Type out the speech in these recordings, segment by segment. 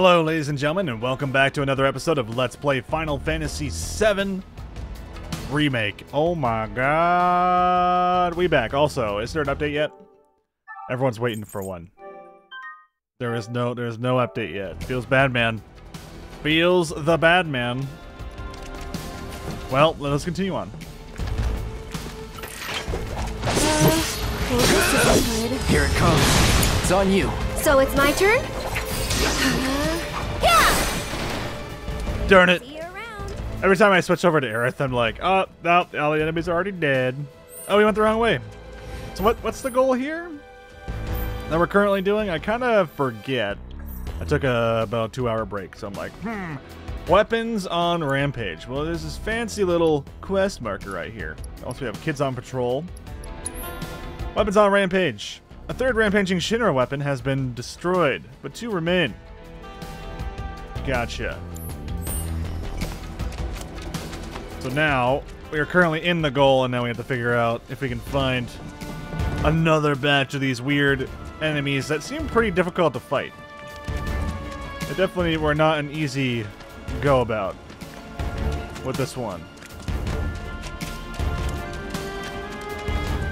Hello, ladies and gentlemen, and welcome back to another episode of Let's Play Final Fantasy VII Remake. Oh my god. We back. Also, is there an update yet? Everyone's waiting for one. There's no update yet. Feels bad, man. Feels the bad, man. Well, let us continue on. Here it comes. It's on you. So it's my turn? Darn it. See you around. Every time I switch over to Aerith, I'm like, oh, no, all the enemies are already dead. Oh, we went the wrong way. So what's the goal here that we're currently doing? I kind of forget. I took about a 2-hour break, so I'm like, weapons on Rampage. Well, there's this fancy little quest marker right here. Also, we have kids on patrol. Weapons on Rampage. A third rampaging Shinra weapon has been destroyed, but 2 remain. Gotcha. So now, we are currently in the goal, and now we have to figure out if we can find another batch of these weird enemies that seem pretty difficult to fight. They definitely were not an easy go about with this one.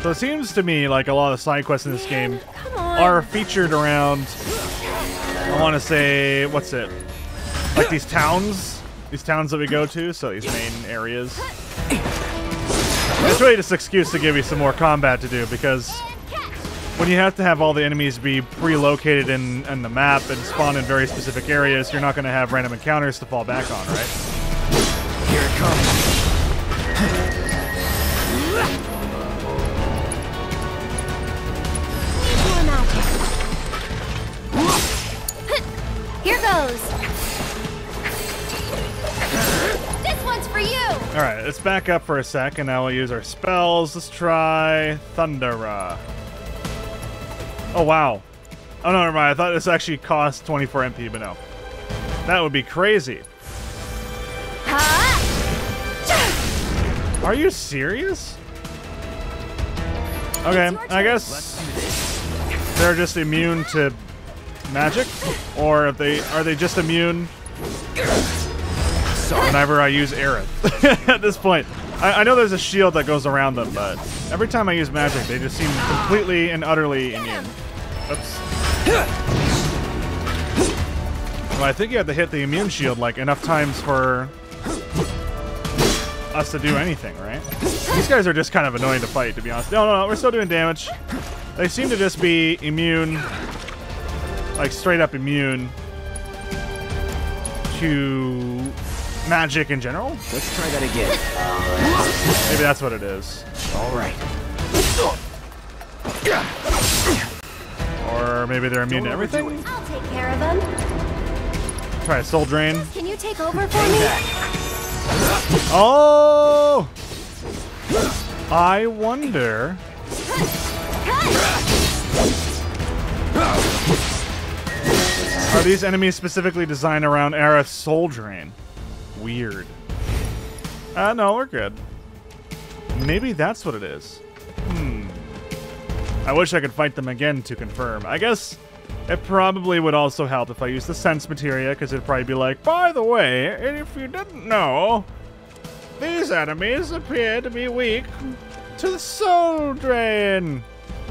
So it seems to me like a lot of side quests in this game are featured around, I want to say, what's it? Like these towns? These towns that we go to, so these main areas. It's really just an excuse to give you some more combat to do, because when you have to have all the enemies be pre-located in the map and spawn in very specific areas, you're not going to have random encounters to fall back on, right? Here it comes. Here goes. This one's for you. All right, let's back up for a sec, and now we'll use our spells. Let's try Thundera. Oh, wow. Oh, no, never mind. I thought this actually cost 24 MP, but no. That would be crazy. Are you serious? Okay, I guess they're just immune to magic, or if are they just immune whenever I use Aerith? At this point, I know there's a shield that goes around them, but every time I use magic, they just seem completely and utterly immune. Oops. Well, I think you have to hit the immune shield like enough times for us to do anything, right? These guys are just kind of annoying to fight, to be honest. No, we're still doing damage. They seem to just be immune, like straight up immune to magic in general. Let's try that again. Maybe that's what it is. All right. Or maybe they're immune to everything. I'll take care of them. Try a soul drain. Can you take over for me? Oh! I wonder. Are these enemies specifically designed around Aerith's soul drain? Weird. No, we're good. Maybe that's what it is. I wish I could fight them again to confirm. I guess it probably would also help if I used the sense materia, because it'd probably be like, by the way, if you didn't know, these enemies appear to be weak to the soul drain.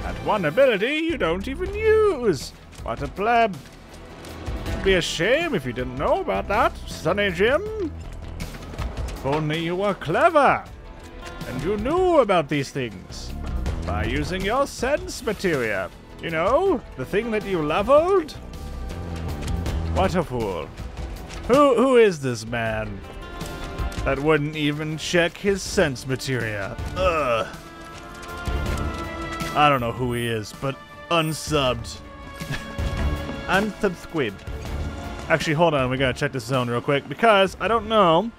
That one ability you don't even use. What a pleb. It'd be a shame if you didn't know about that, Sonny Jim. If only you were clever and you knew about these things by using your sense materia. You know, the thing that you leveled? What a fool. Who is this man that wouldn't even check his sense materia? Ugh. I don't know who he is, but unsubbed. Unsubscribed. Actually, hold on. We gotta check this zone real quick, because I don't know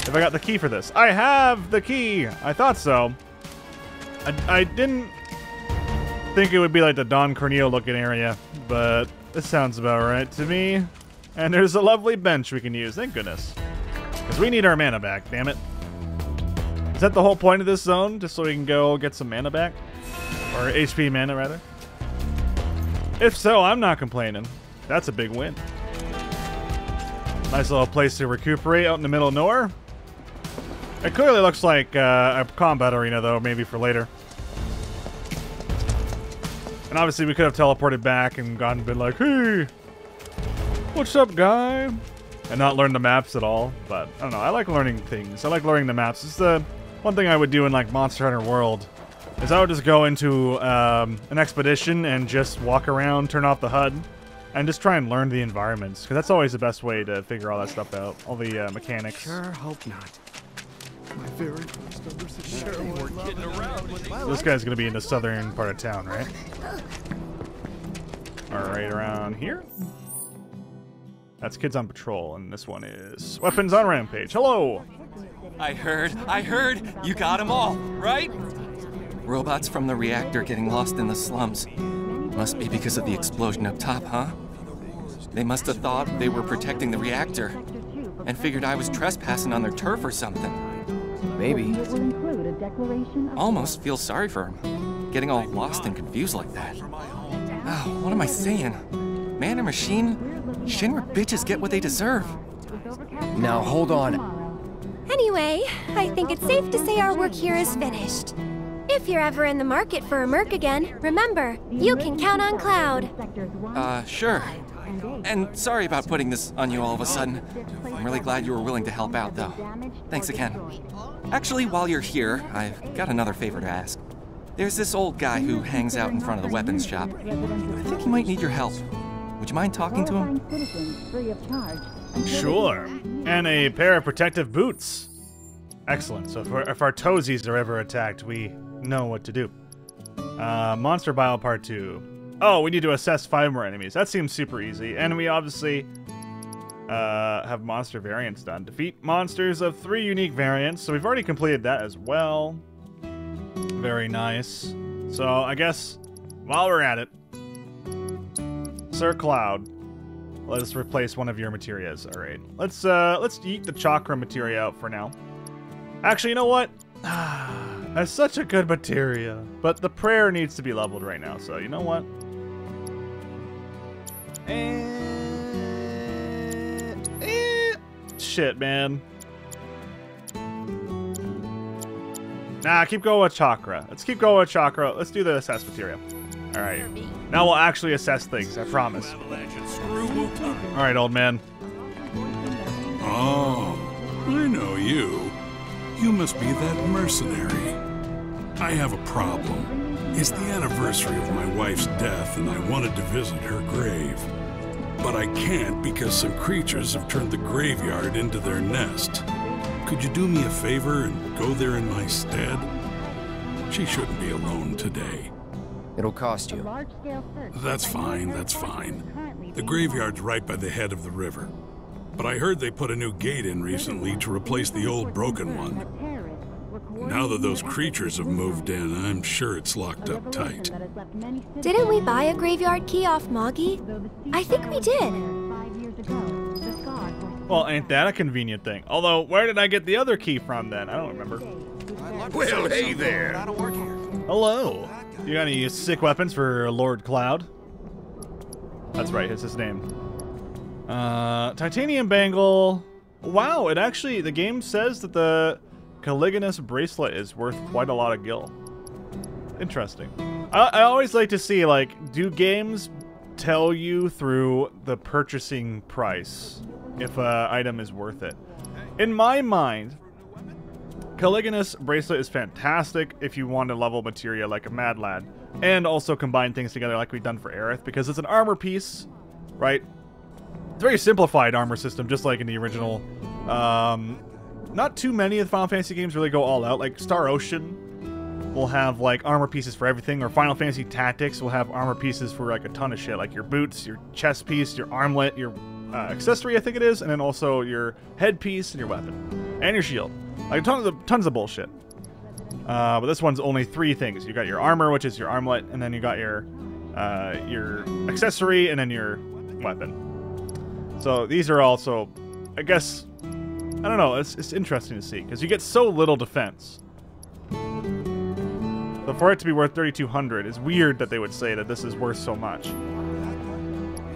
if I got the key for this. I have the key! I thought so. I didn't think it would be like the Don Corneo looking area, but this sounds about right to me. And there's a lovely bench we can use, thank goodness. Because we need our mana back, damn it. Is that the whole point of this zone? Just so we can go get some mana back? Or HP mana, rather? If so, I'm not complaining. That's a big win. Nice little place to recuperate out in the middle of nowhere. It clearly looks like a combat arena, though, maybe for later. And obviously we could have teleported back and gone and been like, hey, what's up, guy? And not learn the maps at all. But, I don't know, I like learning things. I like learning the maps. It's the one thing I would do in, like, Monster Hunter World. Is I would just go into an expedition and just walk around, turn off the HUD, and just try and learn the environments. Because that's always the best way to figure all that stuff out. All the mechanics. Sure hope not. My very first This guy's going to be in the southern part of town, right? Alright, around here? That's Kids on Patrol, and this one is Weapons on Rampage. Hello! I heard, you got them all, right? Robots from the reactor getting lost in the slums. Must be because of the explosion up top, huh? They must have thought they were protecting the reactor and figured I was trespassing on their turf or something. Maybe. Almost feel sorry for him, getting all lost and confused like that. Oh, what am I saying? Man or machine? Shinra bitches get what they deserve. Now hold on. Anyway, I think it's safe to say our work here is finished. If you're ever in the market for a merc again, remember, you can count on Cloud. Sure. And sorry about putting this on you all of a sudden. I'm really glad you were willing to help out, though. Thanks again. Actually, while you're here, I've got another favor to ask. There's this old guy who hangs out in front of the weapons shop. I think he might need your help. Would you mind talking to him? Sure. And a pair of protective boots. Excellent. So if our toesies are ever attacked, we know what to do. Monster Bio Part 2. Oh, we need to assess 5 more enemies. That seems super easy. And we obviously have monster variants done. Defeat monsters of 3 unique variants. So we've already completed that as well. Very nice. So I guess while we're at it, Sir Cloud, let us replace one of your materias. All right, let's eat the chakra materia out for now. Actually, you know what? That's such a good materia, but the prayer needs to be leveled right now. So you know what? Shit, man. Nah, keep going with chakra. Let's keep going with chakra. Let's do the assess materia. All right. Now we'll actually assess things, I promise. All right, old man. Oh, I know you. You must be that mercenary. I have a problem. It's the anniversary of my wife's death, and I wanted to visit her grave. But I can't because some creatures have turned the graveyard into their nest. Could you do me a favor and go there in my stead? She shouldn't be alone today. It'll cost you. That's fine, that's fine. The graveyard's right by the head of the river. But I heard they put a new gate in recently to replace the old broken one. Now that those creatures have moved in, I'm sure it's locked up tight. Didn't we buy a graveyard key off Moggy? I think we did. Well, ain't that a convenient thing? Although, where did I get the other key from then? I don't remember. Well, hey there. Hello. You got any sick weapons for Lord Cloud? That's right, it's his name. Titanium bangle. Wow, it actually, the game says that the Caligulus bracelet is worth quite a lot of gil. Interesting. I always like to see, like, do games tell you through the purchasing price if an item is worth it? In my mind, Caligulus bracelet is fantastic if you want to level materia like a mad lad, and also combine things together like we've done for Aerith, because it's an armor piece, right? It's a very simplified armor system, just like in the original. Not too many of the Final Fantasy games really go all out. Like Star Ocean will have like armor pieces for everything, or Final Fantasy Tactics will have armor pieces for like a ton of shit, like your boots, your chest piece, your armlet, your accessory, I think it is, and then also your headpiece and your weapon and your shield. Like tons of bullshit. But this one's only 3 things. You got your armor, which is your armlet, and then you got your accessory, and then your weapon. So these are also, I guess, I don't know, it's interesting to see, because you get so little defense. So for it to be worth 3,200, it's weird that they would say that this is worth so much.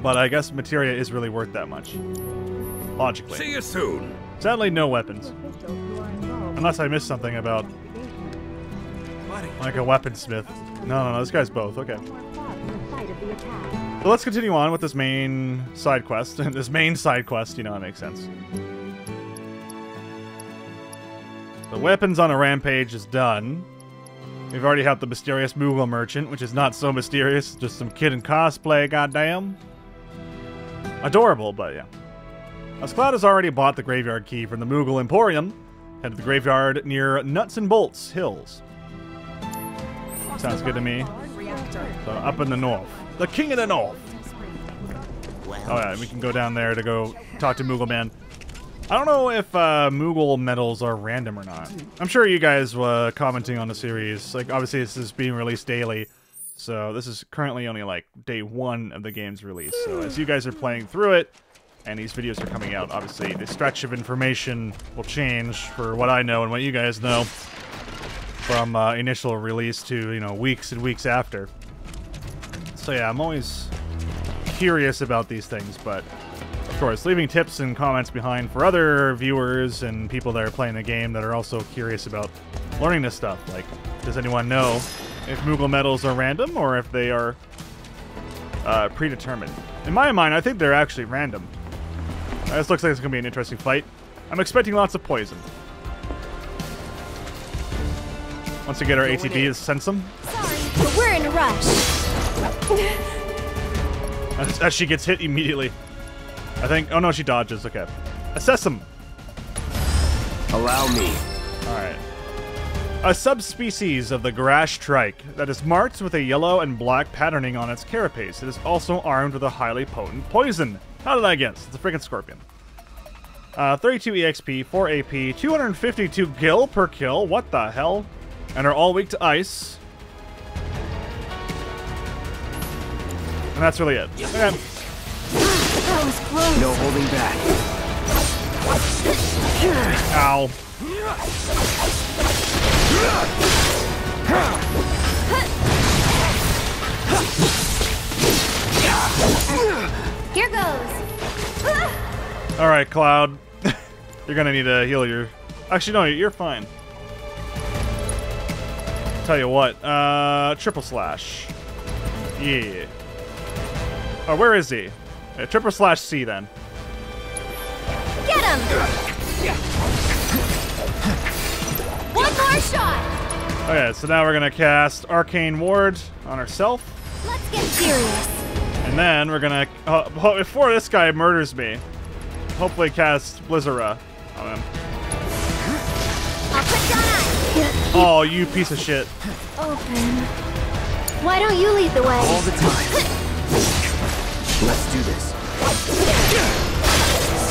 But I guess materia is really worth that much. Logically. See you soon. Sadly, no weapons. Unless I missed something about like a weaponsmith. No, this guy's both. Okay. So let's continue on with this main side quest. This main side quest, you know, that makes sense. The weapons on a rampage is done. We've already had the mysterious Moogle merchant, which is not so mysterious, just some kid in cosplay, goddamn. Adorable, but yeah. As Cloud has already bought the graveyard key from the Moogle Emporium, head to the graveyard near Nuts and Bolts Hills. Sounds good to me. So up in the north. The king of the north! Oh yeah, we can go down there to go talk to Moogle Man. I don't know if Moogle medals are random or not. I'm sure you guys were commenting on the series. Like, obviously this is being released daily, so this is currently only like day 1 of the game's release. So as you guys are playing through it, and these videos are coming out, obviously the stretch of information will change for what I know and what you guys know from initial release to, you know, weeks and weeks after. So yeah, I'm always curious about these things, but of course, leaving tips and comments behind for other viewers and people that are playing the game that are also curious about learning this stuff. Like, does anyone know if Moogle medals are random or if they are predetermined? In my mind, I think they're actually random. This looks like it's going to be an interesting fight. I'm expecting lots of poison. Once we get our ATBs, sense them. Sorry, but we're in a rush. As she gets hit immediately. I think... Oh no, she dodges. Okay. Assess them. Allow me. Alright. A subspecies of the grass trike that is marked with a yellow and black patterning on its carapace. It is also armed with a highly potent poison. How did I guess? It's a freaking scorpion. 32 EXP, 4 AP, 252 gil per kill. What the hell? And are all weak to ice. And that's really it. Okay. That was close. No holding back. Ow. Here goes. Alright, Cloud. You're gonna need to heal your... Actually, no, you're fine. Tell you what, triple slash. Yeah. Oh, where is he? Triple slash C then. Get him! One more shot! Okay, so now we're gonna cast Arcane Ward on herself. Let's get serious. And then we're gonna, before this guy murders me, hopefully cast Blizzara on him. I'll put down ice. Oh, you piece of shit. Open. Why don't you lead the way? All the time. Let's do this.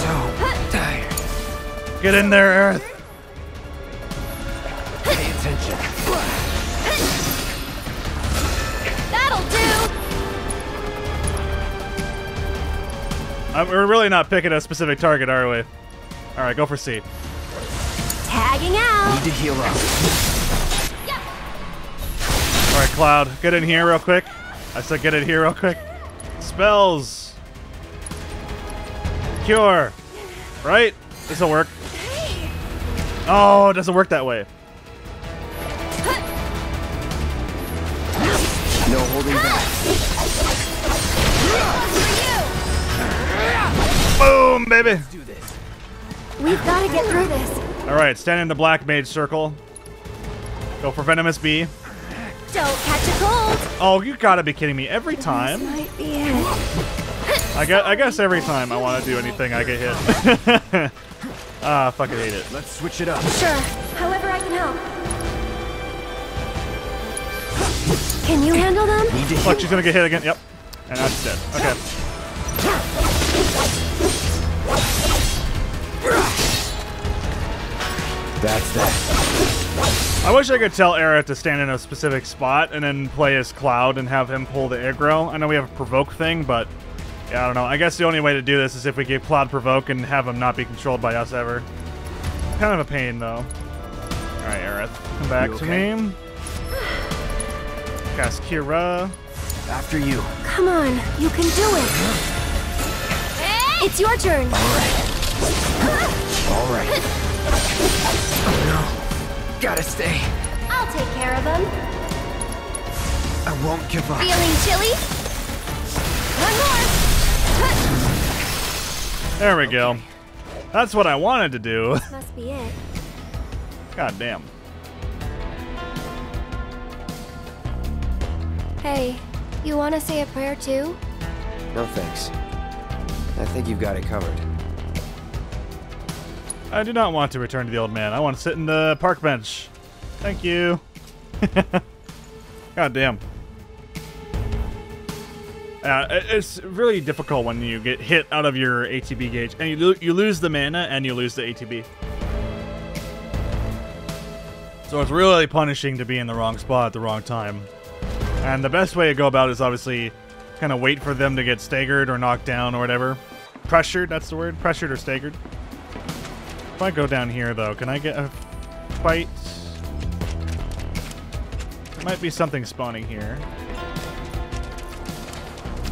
So tired. Get in there, Aerith. Pay attention. That'll do. We're really not picking a specific target, are we? Alright, go for C. Tagging out. Need to heal up. Alright, Cloud, get in here real quick. I said get in here real quick. Spells. Cure. Right? This'll work. Oh, it doesn't work that way. No holding back. Boom, baby. Let's do this. We've got to get through this. Alright, stand in the black mage circle. Go for Venomous B. Don't catch a cold. Oh, you gotta be kidding me. Every time? This might be it. I guess every time I want to do anything, I get hit. Ah, fucking hate it. Let's switch it up. Sure. However I can help. Can you handle them? Need to heal. Look, she's gonna get hit again. Yep. And now she's dead. Okay. That's that. I wish I could tell Era to stand in a specific spot and then play as Cloud and have him pull the aggro. I know we have a provoke thing, but yeah, I don't know. I guess the only way to do this is if we give Cloud provoke and have him not be controlled by us ever. Kind of a pain, though. Alright, Aerith, come back to me. Cast Kira. After you. Come on, you can do it. It's your turn. All right. All right. Oh no. Gotta stay. I'll take care of them. I won't give up. Feeling chilly? One more. There we go. That's what I wanted to do. Must be it. God damn. Hey, you want to say a prayer too? No thanks. I think you've got it covered. I do not want to return to the old man. I want to sit in the park bench. Thank you. God damn. It's really difficult when you get hit out of your ATB gauge, and you lose the mana and you lose the ATB. So it's really punishing to be in the wrong spot at the wrong time. And the best way to go about it is obviously kind of wait for them to get staggered or knocked down or whatever. Pressured, that's the word. Pressured or staggered. If I go down here, though, can I get a fight? There might be something spawning here.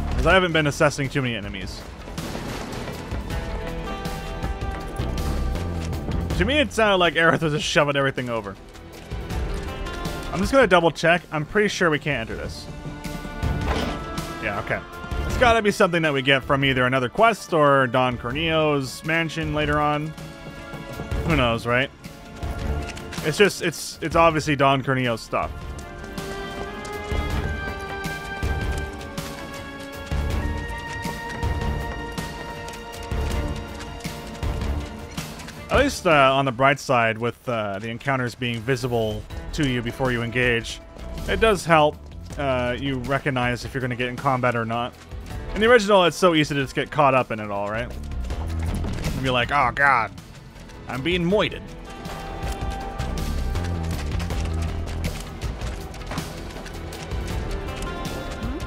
Because I haven't been assessing too many enemies. To me, it sounded like Aerith was just shoving everything over. I'm just going to double check. I'm pretty sure we can't enter this. Yeah, okay. It's got to be something that we get from either another quest or Don Corneo's mansion later on. Who knows, right? It's just, it's obviously Don Corneo's stuff. At least on the bright side, with the encounters being visible to you before you engage, it does help you recognize if you're going to get in combat or not. In the original, it's so easy to just get caught up in it all, right? And be like, oh god, I'm being moited.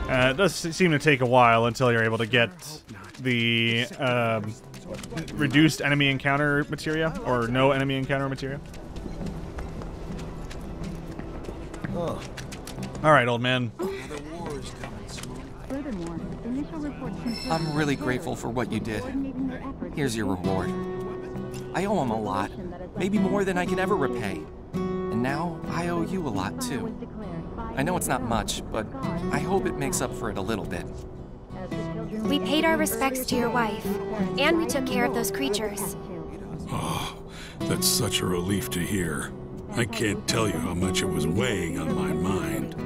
It does seem to take a while until you're able to get the reduced enemy encounter materia, or no enemy encounter materia. Oh. Alright, old man. I'm really grateful for what you did. Here's your reward. I owe him a lot, maybe more than I can ever repay. And now I owe you a lot too. I know it's not much, but I hope it makes up for it a little bit. We paid our respects to your wife, and we took care of those creatures. Oh, that's such a relief to hear. I can't tell you how much it was weighing on my mind.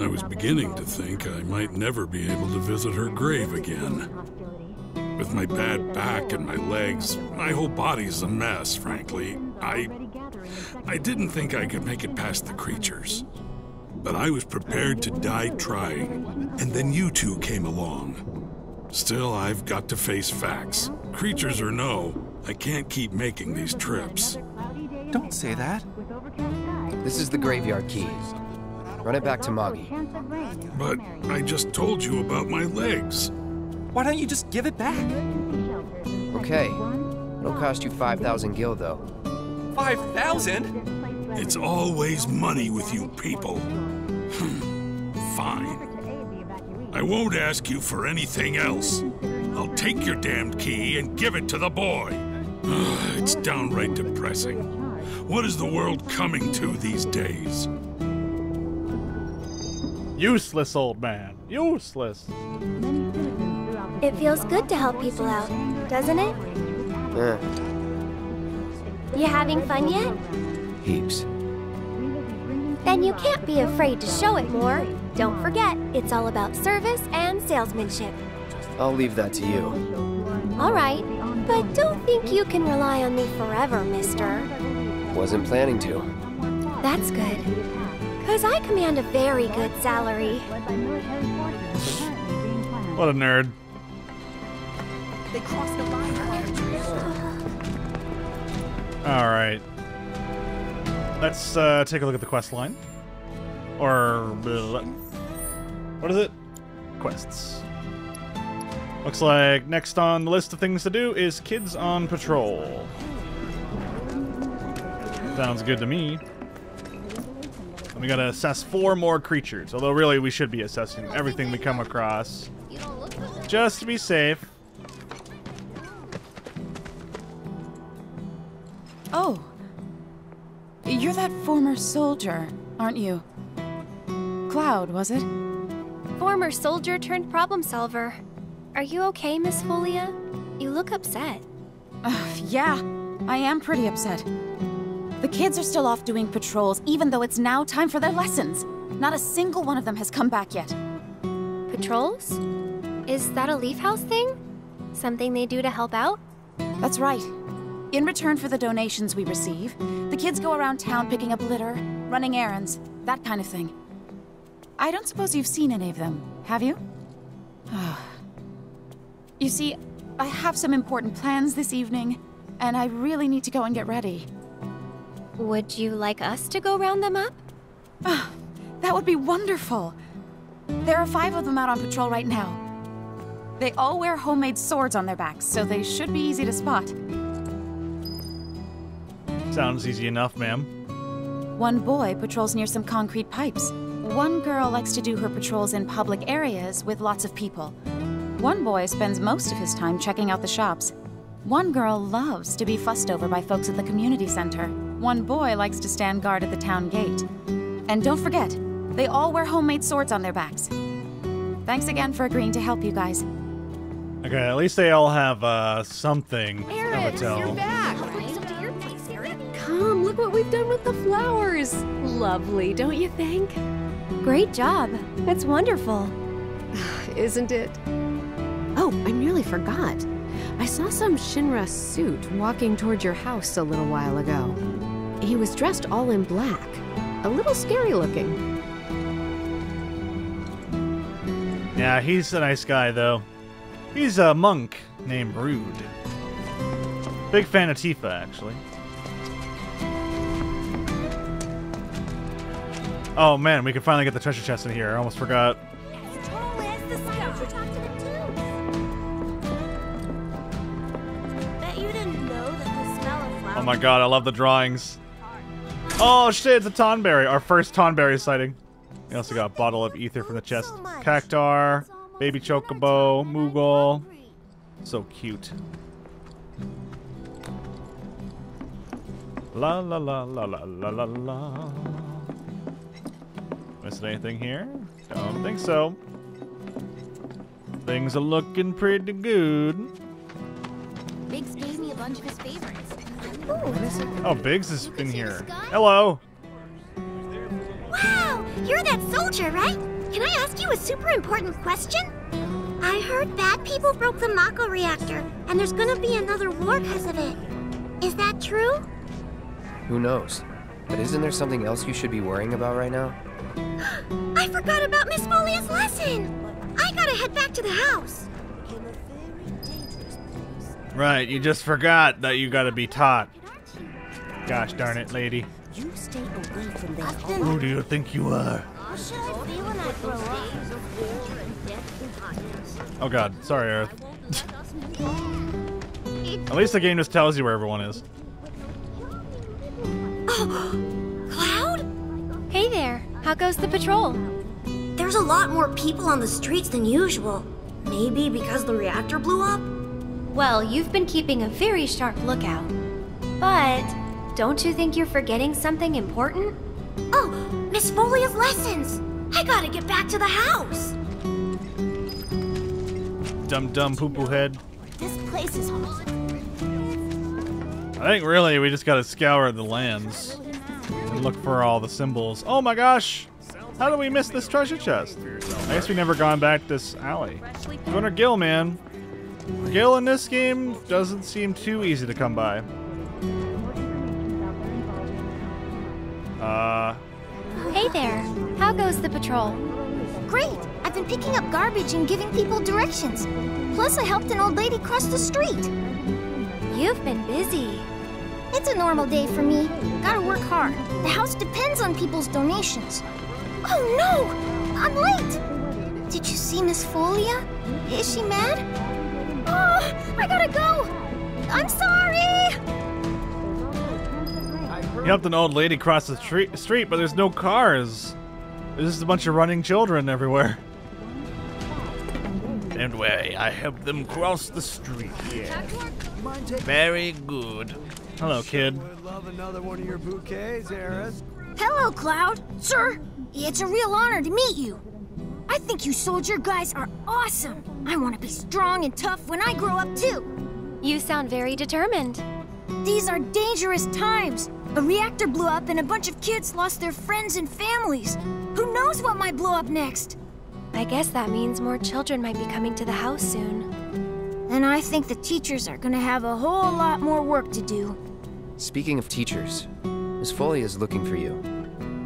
I was beginning to think I might never be able to visit her grave again. With my bad back and my legs, my whole body's a mess, frankly. I didn't think I could make it past the creatures. But I was prepared to die trying, and then you two came along. Still, I've got to face facts. Creatures or no, I can't keep making these trips. Don't say that. This is the graveyard key. Run it back to Moggy. But I just told you about my legs. Why don't you just give it back? Okay. It'll cost you 5,000 gil, though. 5,000? It's always money with you people. Fine. I won't ask you for anything else. I'll take your damned key and give it to the boy. It's downright depressing. What is the world coming to these days? Useless, old man. Useless. It feels good to help people out, doesn't it? Eh, You having fun yet? heaps. Then you can't be afraid to show it more. Don't forget, it's all about service and salesmanship. I'll leave that to you. All right, but don't think you can rely on me forever, mister. Wasn't planning to. That's good. 'Cause I command a very good salary. What a nerd. Alright. Let's take a look at the quest line. Or... what is it? Quests. Looks like next on the list of things to do is Kids on Patrol. Sounds good to me. And we gotta assess 4 more creatures, although really we should be assessing everything we come across. Just to be safe. Oh. You're that former soldier, aren't you? Cloud, was it? Former soldier turned problem solver. Are you okay, Miss Folia? You look upset. Yeah, I am pretty upset. The kids are still off doing patrols, even though it's now time for their lessons. Not a single one of them has come back yet. Patrols? Is that a Leaf House thing? Something they do to help out? That's right. In return for the donations we receive, the kids go around town picking up litter, running errands, that kind of thing. I don't suppose you've seen any of them, have you? You see, I have some important plans this evening, and I really need to go and get ready. Would you like us to go round them up? That would be wonderful. There are 5 of them out on patrol right now. They all wear homemade swords on their backs, so they should be easy to spot. Sounds easy enough, ma'am. One boy patrols near some concrete pipes. One girl likes to do her patrols in public areas with lots of people. One boy spends most of his time checking out the shops. One girl loves to be fussed over by folks at the community center. One boy likes to stand guard at the town gate. And don't forget, they all wear homemade swords on their backs. Thanks again for agreeing to help you guys. Okay, at least they all have something of a tell. You're back. Come, look what we've done with the flowers. Lovely, don't you think? Great job. That's wonderful. Isn't it? Oh, I nearly forgot. I saw some Shinra suit walking toward your house a little while ago. He was dressed all in black. A little scary looking. Yeah, he's a nice guy, though. He's a monk named Rude. Big fan of Tifa, actually. Oh man, we can finally get the treasure chest in here. I almost forgot. Oh my god, I love the drawings. Oh shit, it's a Tonberry. Our first Tonberry sighting. We also got a bottle of ether from the chest. Cactar, baby chocobo, Moogle. So cute. La la la la la la la la. Missing anything here? Don't think so. Things are looking pretty good. Biggs gave me a bunch of his favorites. Oh, Biggs has been here. Hello. Wow, you're that soldier, right? Can I ask you a super important question? I heard bad people broke the Mako reactor, and there's gonna be another war because of it. Is that true? Who knows? But isn't there something else you should be worrying about right now? I forgot about Miss Folia's lesson! I gotta head back to the house. Right, you just forgot that you gotta be taught. Gosh darn it, lady. You stay away from that. Who do you think you are? How should I feel when I grow up? Oh god, sorry, Earth. At least the game just tells you where everyone is. Oh, Cloud? Hey there. How goes the patrol? There's a lot more people on the streets than usual. Maybe because the reactor blew up? Well, you've been keeping a very sharp lookout. But don't you think you're forgetting something important? Oh, Miss Folia's lessons! I gotta get back to the house! Dumb poo-poo head. This place is haunted. I think really we just gotta scour the lands and look for all the symbols. Oh my gosh! How did we miss this treasure chest? I guess we never gone back this alley. Gunnar Gill, man. Gill in this game doesn't seem too easy to come by. Hey there. How goes the patrol? Great! I've been picking up garbage and giving people directions. Plus, I helped an old lady cross the street. You've been busy. It's a normal day for me. Gotta work hard. The house depends on people's donations. Oh no! I'm late! Did you see Miss Folia? Is she mad? Oh, I gotta go! I'm sorry! You helped an old lady cross the street, but there's no cars. There's just a bunch of running children everywhere. And way, I helped them cross the street, yeah. Very good. Hello, kid. Would love another one of your bouquets, Aaron. Hello, Cloud. Sir, it's a real honor to meet you. I think you soldier guys are awesome. I want to be strong and tough when I grow up, too. You sound very determined. These are dangerous times. A reactor blew up and a bunch of kids lost their friends and families. Who knows what might blow up next? I guess that means more children might be coming to the house soon. And I think the teachers are gonna have a whole lot more work to do. Speaking of teachers, Miss Foley is looking for you.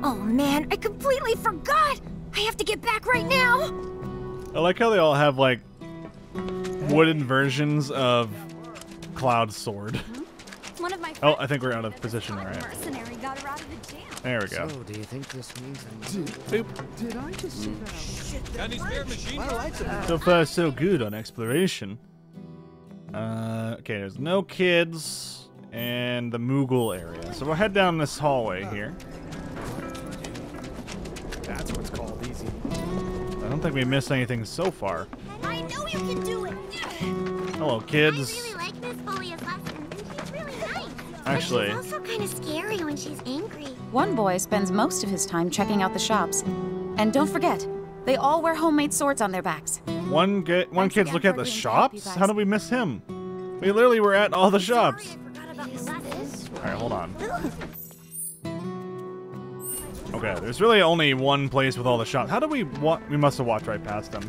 Oh man, I completely forgot! I have to get back right now! I like how they all have, like, wooden versions of Cloud's sword. One of my Oh, I think we're out of position, alright. mercenary got her out of the jam. There we go. So, do you think this means Boop. Did I just see that? So far, so good on exploration. Okay, there's no kids and the Moogle area. So we'll head down this hallway here. That's what's called easy. I don't think we missed anything so far. I know you can do it! Hello, kids. I really like Miss Folia's lessons, and she's really nice. Actually, But she's also kind of scary when she's angry. One boy spends most of his time checking out the shops. And don't forget, they all wear homemade swords on their backs. one kid's again looking at for the being shops? happy, How did we miss him? We literally were at all the shops. Sorry, I forgot about the lessons. Alright, hold on. Okay, there's really only one place with all the shops. How did we we must have walked right past them.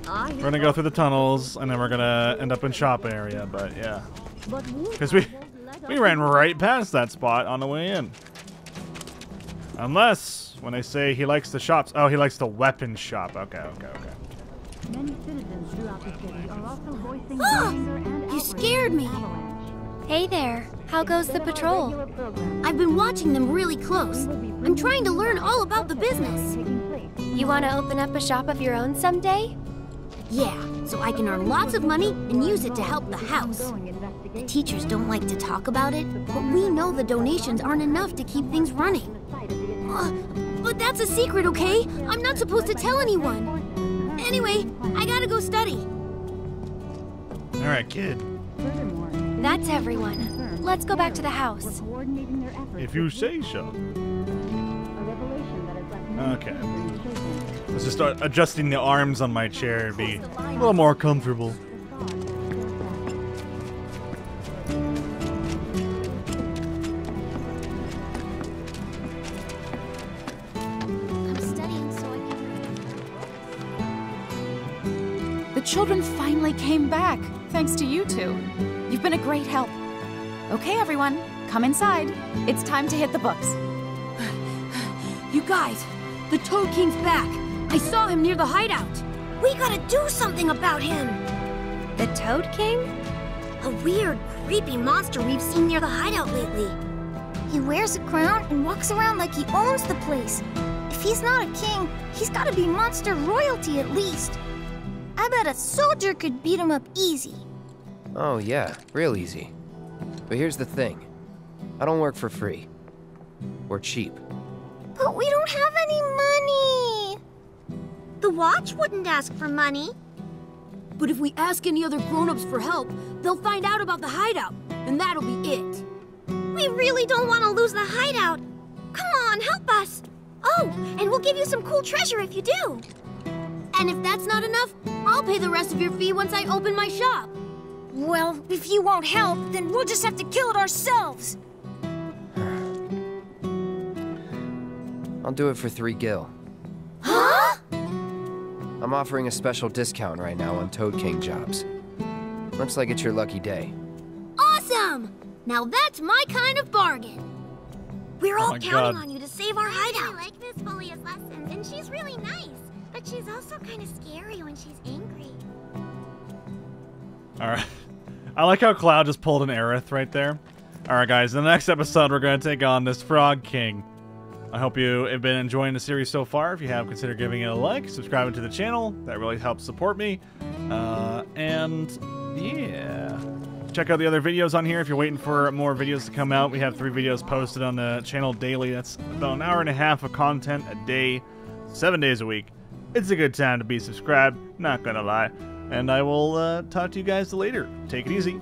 We're gonna go through the tunnels, and then we're gonna end up in shop area, but yeah. Because we ran right past that spot on the way in. Unless, when they say he likes the shops, oh, he likes the weapon shop. Okay. You scared me. Hey there, how goes the patrol? I've been watching them really close. I'm trying to learn all about the business. You want to open up a shop of your own someday? Yeah, so I can earn lots of money and use it to help the house. The teachers don't like to talk about it, but we know the donations aren't enough to keep things running. But that's a secret, okay? I'm not supposed to tell anyone. Anyway, I gotta go study. Alright, kid. That's everyone. Let's go back to the house. If you say so. Okay. Let's just start adjusting the arms on my chair to be a little more comfortable. I'm studying so I can... The children finally came back, thanks to you two. You've been a great help. Okay, everyone, come inside. It's time to hit the books. You guys, the Toad King's back. I saw him near the hideout. We gotta do something about him. The Toad King? A weird, creepy monster we've seen near the hideout lately. He wears a crown and walks around like he owns the place. If he's not a king, he's gotta be monster royalty at least. I bet a soldier could beat him up easy. Oh yeah, real easy. But here's the thing. I don't work for free. Or cheap. But we don't have any money. The watch wouldn't ask for money. But if we ask any other grown-ups for help, they'll find out about the hideout, and that'll be it. We really don't want to lose the hideout. Come on, help us. Oh, and we'll give you some cool treasure if you do. And if that's not enough, I'll pay the rest of your fee once I open my shop. Well, if you won't help, then we'll just have to kill it ourselves. I'll do it for 3 gil. Huh? I'm offering a special discount right now on Toad King jobs. Looks like it's your lucky day. Awesome! Now that's my kind of bargain. We're all my counting God. on you to save our hideout. I like Miss Folia's lessons, and she's really nice. But she's also kind of scary when she's angry. Alright. I like how Cloud just pulled an Aerith right there. Alright guys, in the next episode we're going to take on this Frog King. I hope you have been enjoying the series so far. If you have, consider giving it a like, subscribing to the channel. That really helps support me. And yeah. Check out the other videos on here if you're waiting for more videos to come out. We have 3 videos posted on the channel daily. That's about an hour and a half of content a day, 7 days a week. It's a good time to be subscribed, not gonna lie. And I will talk to you guys later. Take it easy.